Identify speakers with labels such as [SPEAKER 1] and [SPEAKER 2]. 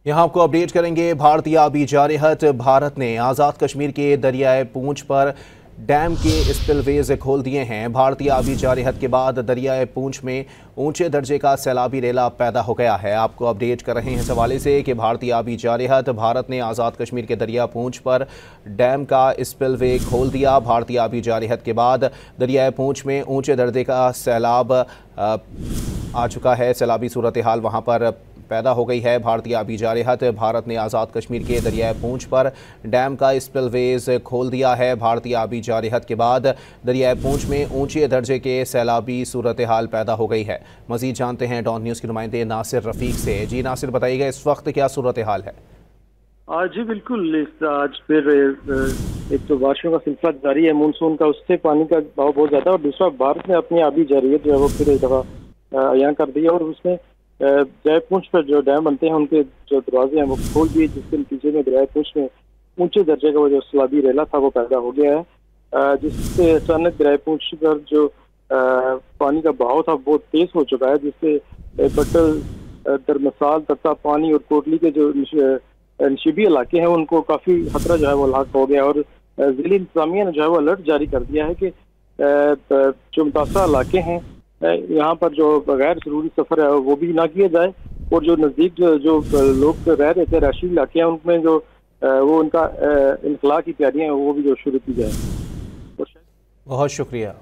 [SPEAKER 1] यहाँ आपको अपडेट करेंगे। भारतीय आबी जारहत भारत ने आज़ाद कश्मीर के दरियाए पूंछ पर डैम के स्पिलवेज खोल दिए हैं। भारतीय आबी जारहत के बाद दरियाए पूंछ में ऊंचे दर्जे का सैलाबी रेला पैदा हो गया है। आपको अपडेट कर रहे हैं इस हवाले से कि भारतीय आबी जारहत भारत ने आज़ाद कश्मीर के दरिया पूंछ पर डैम का स्पिलवे खोल दिया। भारतीय आबी जारहत के बाद दरियाए पूंछ में ऊंचे दर्जे का सैलाब आ चुका है। सैलाबी सूरत हाल वहाँ पर पैदा हो गई है। भारतीय आबी जारहत भारत ने आज़ाद कश्मीर के दरियाए पूंछ पर डैम का स्पिलवेज खोल दिया है। भारतीय आबी जारहत के बाद दरियाए पूंछ में ऊंचे दर्जे के सैलाबी सूरत हाल पैदा हो गई है। मजीद जानते हैं डॉन न्यूज़ के नुमाइंदे नासिर रफ़ीक से। जी नासिर, बताइएगा इस वक्त क्या सूरत हाल है?
[SPEAKER 2] जी बिल्कुल, आज फिर एक तो बारिशों का सिलसिला जारी है मानसून का, उससे पानी का बहाव बहुत ज़्यादा, और दूसरा भारत ने अपनी आबी जारहत जो है वो फिर एक दफ़ा अयान कर दिया और उसमें दरियाए पूंछ पर जो डैम बनते हैं उनके जो दरवाजे हैं वो खोल दिए, जिसके नतीजे में दरियाए पूंछ में ऊंचे दर्जे का वो जो सैलाबी रेला था वो पैदा हो गया है, जिससे अचानक दरियाए पूंछ पर जो पानी का बहाव था बहुत तेज हो चुका है, जिससे बटल, दरमसाल, तत्ता पानी और कोटली के जो नशीबी इलाके हैं उनको काफ़ी खतरा जो है वो लाक हो गया। और ज़िली इंतजामिया ने जो है वो अलर्ट जारी कर दिया है कि जो मुतासरा इलाके हैं यहाँ पर जो गैर ज़रूरी सफ़र है वो भी ना किया जाए, और जो नज़दीक जो लोग रह रहे थे रहायशी इलाके हैं उनमें जो वो उनका इनखला की तैयारियाँ हैं वो भी जो शुरू की जाए।
[SPEAKER 1] बहुत शुक्रिया।